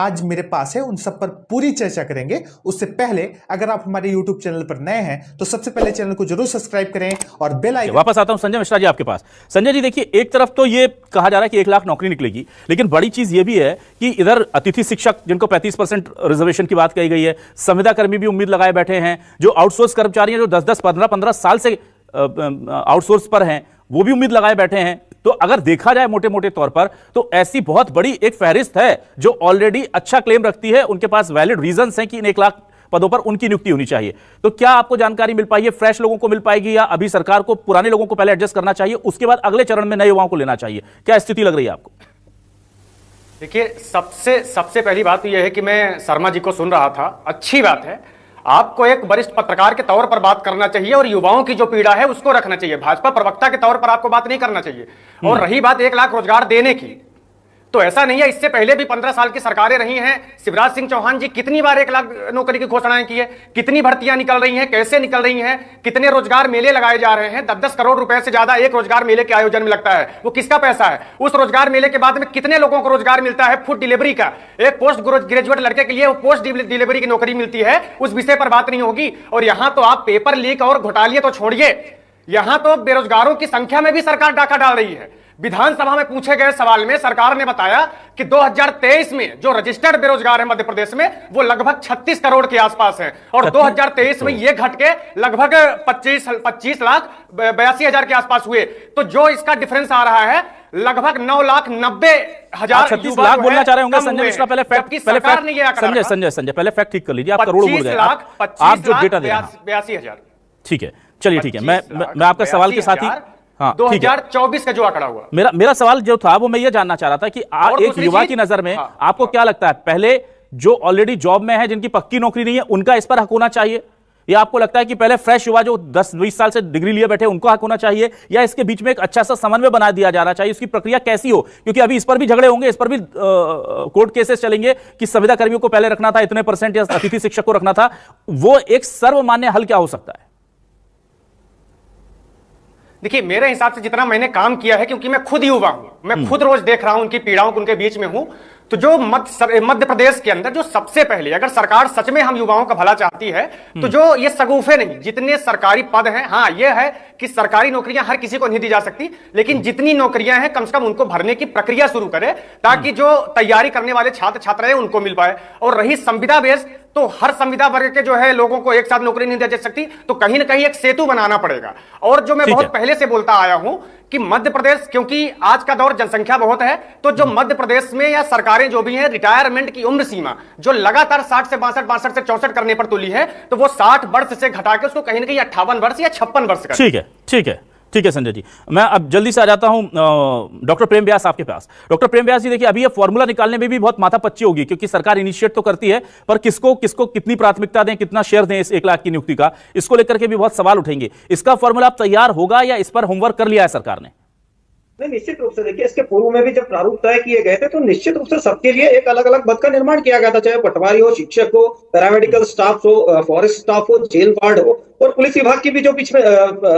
आज मेरे पास है, उन सब पर पूरी चर्चा करेंगे। उससे पहले अगर आप हमारे YouTube चैनल पर नए हैं तो सबसे पहले चैनल को जरूर सब्सक्राइब करें और बेल आइकन। वापस आता हूं संजय मिश्रा जी आपके पास। संजय जी देखिए, एक तरफ तो ये कहा जा रहा है कि 1 लाख नौकरी निकलेगी, लेकिन बड़ी चीज ये भी है कि इधर अतिथि शिक्षक जिनको 35% रिजर्वेशन की बात कही गई है, संविदा कर्मी भी उम्मीद लगाए बैठे हैं, जो आउटसोर्स कर्मचारी हैं जो 10-10, 15-15 साल से आउटसोर्स पर हैं वो भी उम्मीद लगाए बैठे हैं। तो अगर देखा जाए मोटे मोटे तौर पर तो ऐसी बहुत बड़ी एक फहरिस्त है जो ऑलरेडी अच्छा क्लेम रखती है, उनके पास वैलिड रीजंस हैं कि इन 1 लाख पदों पर उनकी नियुक्ति होनी चाहिए। तो क्या आपको जानकारी मिल पाई है, फ्रेश लोगों को मिल पाएगी, या अभी सरकार को पुराने लोगों को पहले एडजस्ट करना चाहिए, उसके बाद अगले चरण में नए युवाओं को लेना चाहिए? क्या स्थिति लग रही है आपको? देखिए, सबसे पहली बात तो यह है कि मैं शर्मा जी को सुन रहा था, अच्छी बात है। आपको एक वरिष्ठ पत्रकार के तौर पर बात करना चाहिए और युवाओं की जो पीड़ा है उसको रखना चाहिए। भाजपा प्रवक्ता के तौर पर आपको बात नहीं करना चाहिए। और रही बात 1 लाख रोजगार देने की, तो ऐसा नहीं है, इससे पहले भी 15 साल की सरकारें रही हैं। शिवराज सिंह चौहान जी कितनी बार 1 लाख नौकरी की घोषणाएं की है, कितनी भर्तियां निकल रही हैं, कैसे निकल रही हैं, कितने रोजगार मेले लगाए जा रहे हैं। 10-10 करोड़ रुपए से ज्यादा एक रोजगार मेले के आयोजन में लगता है। वो किसका पैसा है? उस रोजगार मेले के बाद में कितने लोगों को रोजगार मिलता है? फूड डिलीवरी का एक पोस्ट ग्रेजुएट लड़के के लिए वो पोस्ट डिलीवरी की नौकरी मिलती है। उस विषय पर बात नहीं होगी। और यहां तो आप पेपर लीक और घोटाले तो छोड़िए, यहां तो बेरोजगारों की संख्या में भी सरकार डाका डाल रही है। विधानसभा में पूछे गए सवाल में सरकार ने बताया कि 2023 में जो रजिस्टर्ड बेरोजगार है मध्य प्रदेश में वो लगभग 36 करोड़ के आसपास है, और 2023 में ये घट के लगभग 25 लाख 82 हजार के आसपास हुए। तो जो इसका डिफरेंस आ रहा है लगभग 9,90,000। 36 लाख बोलना चाह रहे होंगे संजय मिश्रा। पहले संजय पहले फैक्ट ठीक कर लीजिए, आप करोड़ों बोल गए। आप जो डेटा दे रहे हैं 82,000। ठीक है, चलिए ठीक है। मैं आपका सवाल के साथ ही 2024 का जो आंकड़ा हुआ, मेरा सवाल जो था वो मैं ये जानना चाह रहा था कि एक युवा की नजर में आपको क्या लगता है, पहले जो ऑलरेडी जॉब में है, जिनकी पक्की नौकरी नहीं है, उनका इस पर हक होना चाहिए, या आपको लगता है कि पहले फ्रेश युवा जो 10-20 साल से डिग्री लिए बैठे उनको हक होना चाहिए, या इसके बीच में एक अच्छा सा समन्वय बना दिया जाना चाहिए? उसकी प्रक्रिया कैसी हो? क्योंकि अभी इस पर भी झगड़े होंगे, इस पर भी कोर्ट केसेस चलेंगे कि संविदा कर्मियों को पहले रखना था इतने % या अतिथि शिक्षक को रखना था। वो एक सर्वमान्य हल क्या हो सकता है? देखिए, मेरे हिसाब से जितना मैंने काम किया है, क्योंकि मैं खुद युवा हूं, मैं खुद रोज देख रहा हूं उनकी पीड़ाओं को, उनके बीच में हूं, तो जो मध्य प्रदेश के अंदर जो सबसे पहले, अगर सरकार सच में हम युवाओं का भला चाहती है तो जो ये सगुफे नहीं, जितने सरकारी पद हैं, हाँ ये है कि सरकारी नौकरियां हर किसी को नहीं दी जा सकती, लेकिन जितनी नौकरियां हैं कम से कम उनको भरने की प्रक्रिया शुरू करे, ताकि जो तैयारी करने वाले छात्र छात्राएं उनको मिल पाए। और रही संविदा बेस, तो हर संविदा वर्ग के जो है लोगों को एक साथ नौकरी नहीं दी जा सकती, तो कहीं ना कहीं एक सेतु बनाना पड़ेगा। और जो मैं बहुत पहले से बोलता आया हूं कि मध्य प्रदेश, क्योंकि आज का दौर जनसंख्या बहुत है, तो जो मध्य प्रदेश में या सरकारें जो भी हैं, रिटायरमेंट की उम्र सीमा जो लगातार 60 से 62 से 64 करने पर तुली है, तो वो 60 वर्ष से घटा के उसको कहीं ना कहीं 58 वर्ष या 56 वर्ष कर। ठीक है संजय जी। मैं अब जल्दी से आ जाता हूं डॉक्टर प्रेम व्यास आपके पास। डॉक्टर प्रेम व्यास जी, देखिए अभी ये फॉर्मूला निकालने में भी बहुत माथापच्ची होगी, क्योंकि सरकार इनिशिएट तो करती है, पर किसको कितनी प्राथमिकता दें, कितना शेयर दें इस 1 लाख की नियुक्ति का, इसको लेकर के भी बहुत सवाल उठेंगे। इसका फॉर्मूला अब तैयार होगा या इस पर होमवर्क कर लिया है सरकार ने? नहीं, निश्चित रूप से देखिए, इसके पूर्व में भी जब प्रारूप तय किए गए थे तो निश्चित रूप से सबके लिए एक अलग अलग पद का निर्माण किया गया था, चाहे पटवारी हो, शिक्षक हो, पैरामेडिकल स्टाफ हो, फॉरेस्ट स्टाफ हो, जेल गार्ड हो, और पुलिस विभाग की भी जो पिछले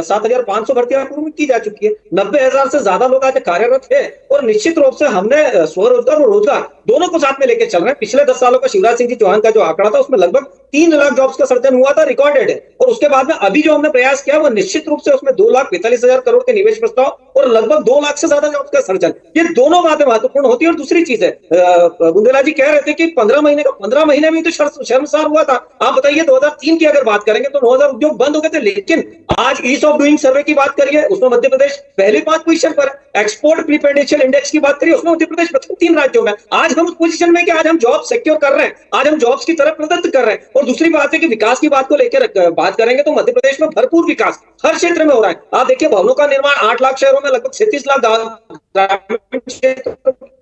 7,500 भर्तियां पूर्व में की जा चुकी है। 90,000 से ज्यादा लोग आज कार्यरत है, और निश्चित रूप से हमने स्वरोजगार और रोजगार दोनों को साथ में लेकर चल रहे हैं। पिछले 10 सालों का शिवराज सिंह जी चौहान का जो आंकड़ा था उसमें लगभग 3 लाख जॉब्स का सृजन हुआ था, रिकॉर्डेड है। और उसके बाद में अभी जो हमने प्रयास किया वो निश्चित रूप से उसमें 2,45,000 करोड़ के निवेश प्रस्ताव और लगभग 2 लाख से ज्यादा जॉब्स का सृजन, ये दोनों बातें महत्वपूर्ण होती है। और दूसरी चीज है, बुंदेला जी कह रहे थे कि 15 महीने में तो शर्मसार हुआ था। आप बताइए 2003 की अगर बात करेंगे तो 9,000 उद्योग बंद हो गए थे, लेकिन आज ईज ऑफ डूइंग सर्वे की बात करिए, उसमें मध्य प्रदेश पहले 5 पोजीशन पर। एक्सपोर्ट प्रीपेंडेंशियल इंडेक्स की बात करिए, उसमें मध्य प्रदेश प्रथम 3 राज्यों में। आज हम उस पोजीशन में कि आज हम जॉब सिक्योर कर रहे हैं, आज हम जॉब्स की तरफ प्रदत्त कर रहे हैं। और दूसरी बात है कि विकास की बात को लेकर बात करेंगे तो मध्य प्रदेश में भरपूर विकास हर क्षेत्र में हो रहा है। आप देखिए, भवनों का निर्माण 8 लाख शहरों में, लगभग 37 लाख ग्रामीण क्षेत्र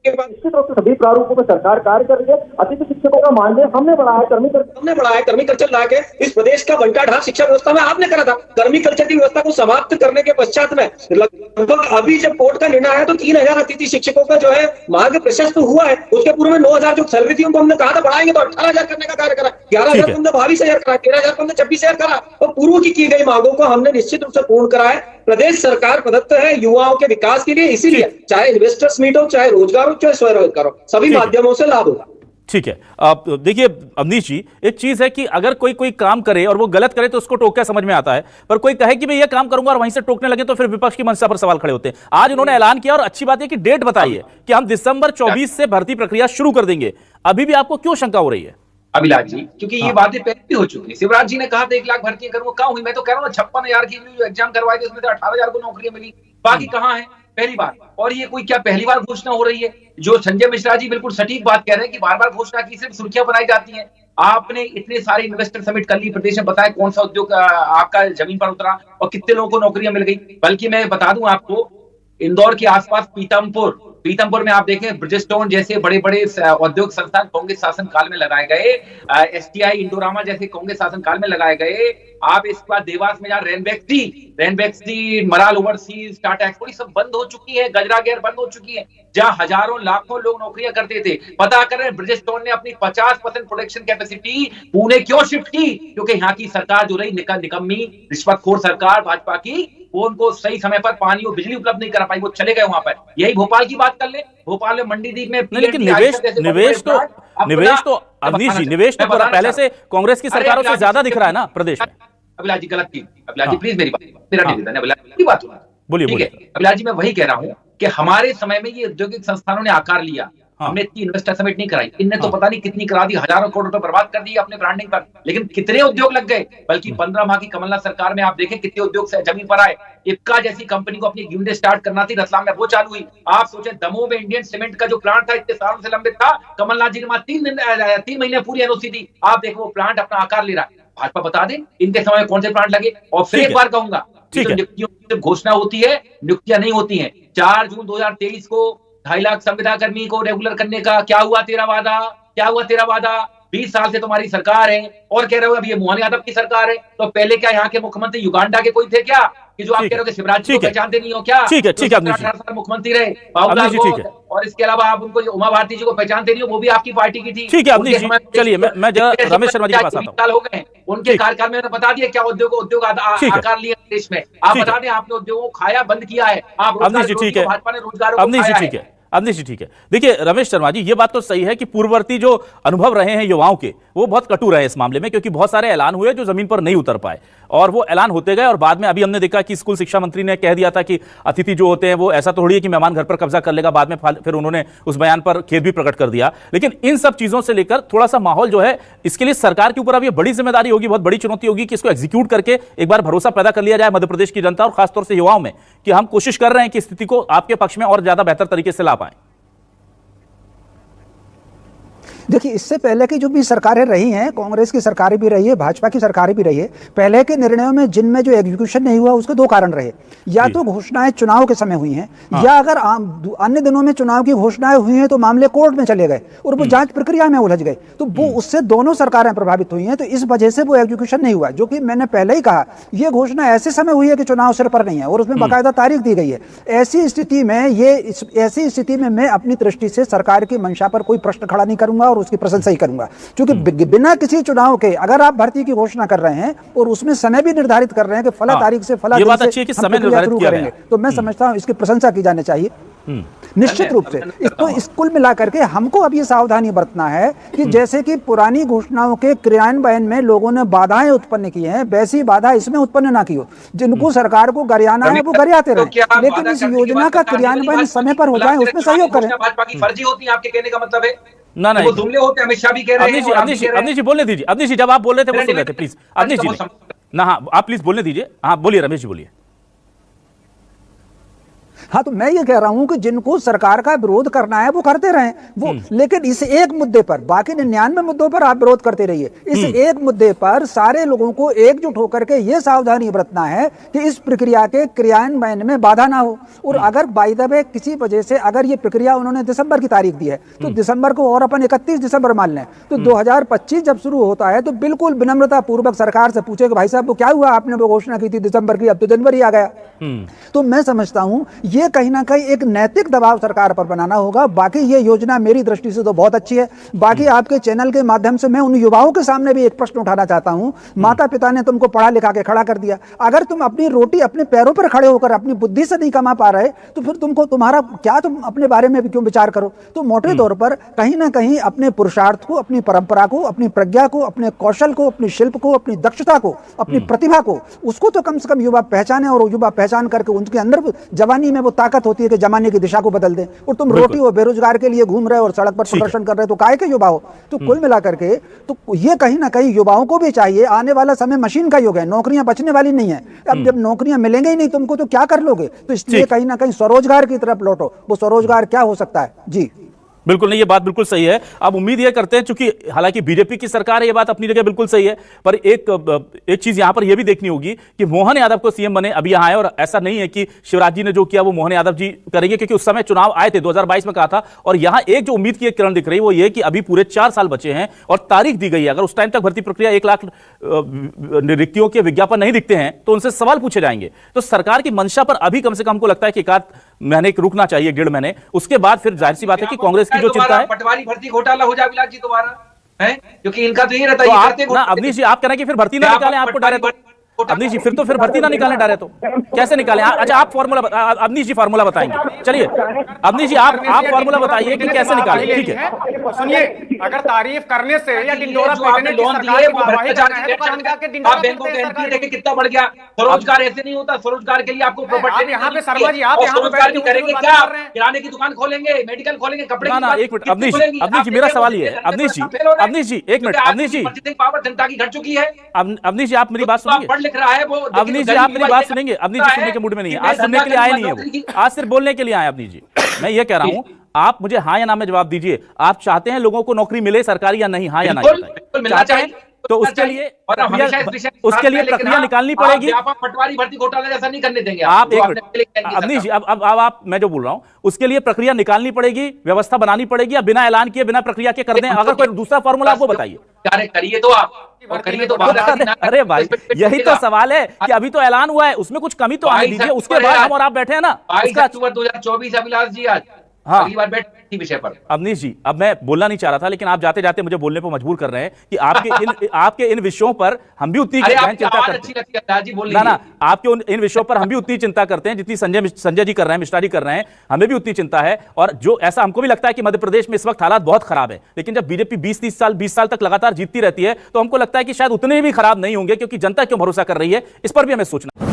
के बाद निश्चित रूप से सभी प्रारूपों में सरकार कार्य कर रही है। अतिथि शिक्षकों का मानदेय हमने बढ़ाया, कर्मी कल्चर ला के इस प्रदेश का बंटा ढाल शिक्षा व्यवस्था में आपने करा था। कर्मी कल्चर की व्यवस्था को समाप्त करने के पश्चात में लगभग अभी जब कोर्ट का निर्णय आया तो 3,000 अतिथि शिक्षकों का जो है मार्ग प्रशस्त हुआ है। उसके पूर्व में 9,000 जो सैलरी थी उनको हमने कहा था बढ़ाएंगे, तो 18,000 करने का कार्य करा, 11,000 को हमने 22,000 करा, 13,000 को हमने 26,000 करा, और पूर्व की गई मांगों को हमने निश्चित रूप से पूर्ण करा है। प्रदेश सरकार प्रदत्त है युवाओं के विकास के लिए, इसीलिए चाहे इन्वेस्टर्स मीट हो, चाहे रोजगार हो, चाहे स्वरोजगार हो, सभी माध्यमों से लाभ होगा। ठीक है। आप देखिए अवनीश जी, एक चीज है कि अगर कोई काम करे और वो गलत करे तो उसको टोक के समझ में आता है, पर कोई कहे कि मैं ये काम करूंगा और वहीं से टोकने लगे तो फिर विपक्ष की मंशा पर सवाल खड़े होते हैं। आज उन्होंने ऐलान किया और अच्छी बात है कि डेट बताई है कि हम दिसंबर 24 से भर्ती प्रक्रिया शुरू कर देंगे। अभी भी आपको क्यों शंका हो रही है? अभिलाष जी, क्योंकि ये बातें पहले भी हो चुकी है। शिवराज जी ने कहा था 1 लाख भर्तियां करूंगा, कहां हुई? मैं तो कह रहा हूँ 56,000 की जो एग्जाम करवाए थे उसमें से 18,000 को नौकरियां मिली, बाकी कहां है? पहली बार। और ये कोई क्या पहली बार घोषणा हो रही है? जो संजय मिश्रा जी बिल्कुल सटीक बात कह रहे हैं कि बार बार घोषणा की सिर्फ सुर्खियां बनाई जाती हैं। आपने इतने सारे इन्वेस्टर समिट कर ली, प्रदेश में बताया कौन सा उद्योग आपका जमीन पर उतरा और कितने लोगों को नौकरियां मिल गई। बल्कि मैं बता दूं आपको, इंदौर के आसपास पीतमपुर में आप देखें ब्रिजस्टोन जैसे बड़े बड़े औद्योगिक संस्थान कांग्रेस शासन काल में लगाए गए, एसटीआई इंडोरामा जैसे कांग्रेस शासन काल में लगाए गए। आप इसके बाद देवास में जहां Ranbaxy moral overseas, Tata export सब बंद हो चुकी है, गजरा गेयर बंद हो चुकी है, जहां हजारों लाखों लोग नौकरियां करते थे। पता करें ब्रिजस्टोन ने अपनी 50% प्रोडक्शन कैपेसिटी पुणे क्यों शिफ्ट की? क्योंकि यहाँ की सरकार जो रही निकम्मी रिश्वतखोर सरकार भाजपा की, वो उनको सही समय पर पानी और बिजली उपलब्ध नहीं करा पाई, वो चले गए वहां पर। यही भोपाल की बात कर ले, भोपाल में मंडीदीप में लेकिन निवेश तो अवनीश जी, निवेश तो पहले से कांग्रेस की सरकारों से ज्यादा दिख रहा है ना प्रदेश में। अभिलाष जी गलत की, अभिलाष जी प्लीज मेरा निवेदन है, अभिलाष की बात बोलिए। अभिलाष जी मैं वही कह रहा हूँ कि हमारे समय में ये औद्योगिक संस्थानों ने आकार लिया। हमने इतनी इन्वेस्टर समिट नहीं कराई, इनने तो पता नहीं कितनी करा दी, हजारों करोड़ रुपए बर्बाद कर दिए अपने ब्रांडिंग पर, लेकिन कितने उद्योग लग गए। बल्कि 15 माह की कमलनाथ सरकार में आप देखें कितने उद्योग से जमीन पर आए। इफ्का जैसी कंपनी को अपनी यूनिट स्टार्ट करना थी, रतलाम में वो चालू हुई। आप सोचे दमोह में इंडियन सीमेंट का जो प्लांट था इतने सालों से लंबित था, कमलनाथ जी ने 3 महीने पूरी एनओसी दी। आप देखो वो प्लांट अपना आकार ले रहा है। भाजपा बता दें इनके समय में कौन से प्लांट लगे। और फिर एक बार कहूंगा, नियुक्तियों की घोषणा होती है, नियुक्तियां नहीं होती है। 4 जून 2023 को 2.5 लाख संविदा कर्मी को रेगुलर करने का क्या हुआ तेरा वादा? 20 साल से तुम्हारी सरकार है और कह रहे हो अब ये मोहन यादव की सरकार है। तो पहले क्या यहाँ के मुख्यमंत्री युगांडा के कोई थे क्या कि जो आप कह रहे हो कि शिवराज जी को पहचानते नहीं हो क्या? ठीक है 18 साल मुख्यमंत्री रहे बाबूलाल को, और इसके अलावा आप उनको उमा भारती जी को पहचानते नहीं हो, वो भी आपकी पार्टी की थी। ठीक है अवनीश जी, चलिए मैं रमेश शर्मा जी के पास आता हूं। हो गए उनके कार्यकाल में बता दिया क्या उद्योग आकार लिया देश में। आप बता दें आपने उद्योगों को खाया, बंद किया है। आप अवनीश जी ठीक है, भाजपा ने रोजगार अवनीश जी ठीक है, अवनीश जी ठीक है। देखिए रमेश शर्मा जी, ये बात तो सही है कि पूर्ववर्ती जो अनुभव रहे हैं युवाओं के, वो बहुत कटु रहे इस मामले में, क्योंकि बहुत सारे ऐलान हुए जो जमीन पर नहीं उतर पाए और वो ऐलान होते गए। और बाद में अभी हमने देखा कि स्कूल शिक्षा मंत्री ने कह दिया था कि अतिथि जो होते हैं वो ऐसा थोड़ी है कि मेहमान घर पर कब्जा कर लेगा। बाद में फिर उन्होंने उस बयान पर खेद भी प्रकट कर दिया। लेकिन इन सब चीजों से लेकर थोड़ा सा माहौल जो है, इसके लिए सरकार के ऊपर अब ये बड़ी जिम्मेदारी होगी, बहुत बड़ी चुनौती होगी कि इसको एग्जीक्यूट करके एक बार भरोसा पैदा कर लिया जाए मध्य प्रदेश की जनता और खासतौर से युवाओं में, कि हम कोशिश कर रहे हैं कि स्थिति को आपके पक्ष में और ज्यादा बेहतर तरीके से ला पाएं। देखिए, इससे पहले की जो भी सरकारें रही हैं, कांग्रेस की सरकारें भी रही है, भाजपा की सरकारें भी रही है, पहले के निर्णयों में जिनमें जो एग्जीक्यूशन नहीं हुआ उसके 2 कारण रहे। या तो घोषणाएं चुनाव के समय हुई हैं, या अगर अन्य दिनों में चुनाव की घोषणाएं हुई हैं तो मामले कोर्ट में चले गए और वो जांच प्रक्रिया में उलझ गए, तो वो उससे दोनों सरकारें प्रभावित हुई हैं। तो इस वजह से वो एग्जीक्यूशन नहीं हुआ। जो कि मैंने पहले ही कहा, ये घोषणा ऐसे समय हुई है कि चुनाव सिर पर नहीं है और उसमें बाकायदा तारीख दी गई है। ऐसी स्थिति में मैं अपनी दृष्टि से सरकार की मंशा पर कोई प्रश्न खड़ा नहीं करूंगा और उसकी प्रशंसा ही करूंगा, क्योंकि बिना किसी चुनाव के अगर आप भर्ती की घोषणा कर रहे हैं और उसमें समय भी निर्धारित कर रहे हैं कि फला तारीख से फला दिन से हम प्रक्रिया शुरू करेंगे, तो मैं समझता हूं इसकी प्रशंसा की जानी चाहिए निश्चित रूप से। इसको कुल मिलाकर के हमको अब ये सावधानी बरतना है कि जैसे कि पुरानी घोषणाओं के क्रियान्वयन में लोगों ने बाधाएं उत्पन्न की हैं, वैसी बाधा इसमें उत्पन्न ना की हो। जिनको सरकार को गरियाना है वो गरियाते रहे, लेकिन इस योजना का क्रियान्वयन समय पर हो जाए, उसमें सहयोग करें। भाजपा की फर्जी होती है, आपके कहने का मतलब है ना वो जुमले होते हैं। अमित शाह भी कह रहे हैं। अवनीश जी बोलने दीजिए। अवनीश जी जब आप बोल रहे थे वो सुन रहे थे, प्लीज अवनीश जी ना, हाँ आप प्लीज बोलने दीजिए। हाँ बोलिए रमेश जी, बोलिए। हाँ, तो मैं ये कह रहा हूं कि जिनको सरकार का विरोध करना है वो करते रहें वो, लेकिन इस एक मुद्दे पर, बाकी 99 मुद्दों पर आप विरोध करते रहिए। इस एक मुद्दे पर सारे लोगों को एकजुट होकर के ये सावधानी बरतना है कि इस प्रक्रिया के क्रियान्वयन में बाधा ना हो। और अगर बाय द वे किसी वजह से अगर ये प्रक्रिया उन्होंने दिसंबर की तारीख दी है तो दिसंबर को और अपन 31 दिसंबर मान लें, तो 2025 जब शुरू होता है तो बिल्कुल विनम्रता पूर्वक सरकार से पूछे कि भाई साहब वो क्या हुआ, आपने वो घोषणा की थी दिसंबर की, अब तो जनवरी आ गया। तो मैं समझता हूं ये ये कहीं ना कहीं एक नैतिक दबाव सरकार पर बनाना होगा। बाकी ये योजना मेरी दृष्टि से तो बहुत अच्छी है। बाकी आपके चैनल के माध्यम से मैं उन युवाओं के सामने भी एक प्रश्न उठाना चाहता हूं। माता पिता ने तुमको पढ़ा लिखा के खड़ा कर दिया, अगर तुम अपनी रोटी अपने पैरों पर खड़े होकर अपनी बुद्धि से नहीं कमा पा रहे तो फिर तुमको तुम्हारा क्या, तुम अपने बारे में भी क्यों विचार करो। तो मोटे तौर पर कहीं ना कहीं अपने पुरुषार्थ को, अपनी परंपरा को, अपनी प्रज्ञा को, अपने कौशल को, अपनी शिल्प को, अपनी दक्षता को, अपनी प्रतिभा को, उसको तो कम से कम युवा पहचाने और युवा पहचान करके उनके अंदर जवानी में वो ताकत होती है कि जमाने की दिशा को बदल दें। और तुम रोटी और बेरोजगार के लिए घूम रहे हो और सड़क पर प्रदर्शन कर रहे हो तो काहे के युवा हो। तो कुल मिलाकर के तो ये कहीं ना कहीं युवाओं को भी चाहिए। आने वाला समय मशीन का युग है, नौकरियां बचने वाली नहीं है। अब जब नौकरियां मिलेंगे ही नहीं तुमको तो क्या कर लोगे। तो इसलिए कहीं ना कहीं स्वरोजगार की तरफ लौटो। वो स्वरोजगार क्या हो सकता है जी। बिल्कुल नहीं, ये बात बिल्कुल सही है। अब उम्मीद ये करते हैं, चूंकि हालांकि बीजेपी की सरकार है, ये बात अपनी जगह बिल्कुल सही है, पर एक चीज यहां पर यह भी देखनी होगी कि मोहन यादव को सीएम बने अभी यहां आए, और ऐसा नहीं है कि शिवराज जी ने जो किया वो मोहन यादव जी करेंगे, क्योंकि उस समय चुनाव आए थे 2022 में कहा था। और यहां एक जो उम्मीद की एक किरण दिख रही है वो ये कि अभी पूरे 4 साल बचे हैं और तारीख दी गई है। अगर उस टाइम तक भर्ती प्रक्रिया 1 लाख रिक्तियों के विज्ञापन नहीं दिखते हैं तो उनसे सवाल पूछे जाएंगे। तो सरकार की मंशा पर अभी कम से कम हमको लगता है कि 1 महीने रुकना चाहिए, 1.5 महीने। उसके बाद फिर जाहिर सी बात है कि कांग्रेस की जो चिंता है, पटवारी भर्ती घोटाला हो जाए विलास जी दोबारा है, क्योंकि इनका तो ये रहता तो है आप ना अवनीश जी आप कह रहे हैं कि फिर भर्ती ना निकालें आपको डायरेक्ट। अवनीश जी फिर तो फिर भर्ती ना निकालें डायरेक्ट, तो कैसे निकालें। अच्छा आप फॉर्मूला, अवनीश जी फॉर्मूला बताएंगे। चलिए अवनीश जी आप फॉर्मूला बताइए कि कैसे निकालें। ठीक है सुनिए, अगर तारीफ करने से या डिंडोरा लोन दिए वो बैंकों के एनपीए देके कितना बढ़ गया। स्वरोजगार ऐसे नहीं होता, स्वरोजगार के लिए आपको प्रॉपर्टी यहाँ पे शर्मा जी आप यहाँ पे करेंगे क्या, किराने की दुकान खोलेंगे, मेडिकल खोलेंगे, कपड़े ना एक मिनट अवनीश जी मेरा सवाल ये है। अवनीश जी एक मिनट, अवनीश जी पावर जनता की घट चुकी है। अवनीश जी आप मेरी बात सुनिए। लिख रहा है वो, अवनीश जी आप मेरी बात सुनेंगे। अवनीश जी सुनने के मूड में नहीं है, आज सुनने के लिए आए नहीं है वो, आज सिर्फ बोलने के लिए आए। अवनीश जी मैं ये कह रहा हूं, आप मुझे हाँ या ना में जवाब दीजिए। आप चाहते हैं लोगों को नौकरी मिले सरकारी या नहीं, हाँ या ना चाहते हैं? तो उसके लिए प्रक्रिया निकालनी पड़ेगी। पटवारी भर्ती घोटाला जैसा नहीं करने देंगे आप। एक मिनट अवनीश जी, अब आप, मैं जो बोल रहा हूं उसके लिए प्रक्रिया निकालनी पड़ेगी, व्यवस्था बनानी पड़ेगी, या बिना ऐलान किए बिना प्रक्रिया के कर दें। अगर कोई दूसरा फॉर्मूला आपको बताइए। करिए तो आप करिए तो अरे भाई यही तो सवाल है कि अभी तो ऐलान हुआ है, उसमें कुछ कमी तो आने दीजिए, उसके बाद हम और आप बैठे हैं ना। 22 अक्टूबर 2024 अभिलाष जी आज अगली बार बैठ विषय पर। अवनीश जी अब मैं बोलना नहीं चाह रहा था, लेकिन आप जाते जाते मुझे बोलने पर मजबूर कर रहे हैं कि आपके इन विषयों पर हम भी उतनी चिंता करते हैं। ना आपके इन विषयों पर हम भी उतनी चिंता करते हैं जितनी संजय जी कर रहे हैं, मिश्रा जी कर रहे हैं, हमें भी उतनी चिंता है। और जो ऐसा हमको भी लगता है कि मध्य प्रदेश में इस वक्त हालात बहुत खराब है, लेकिन जब बीजेपी 20 साल तक लगातार जीतती रहती है तो हमको लगता है कि शायद उतने भी खराब नहीं होंगे, क्योंकि जनता क्यों भरोसा कर रही है इस पर भी हमें सोचना।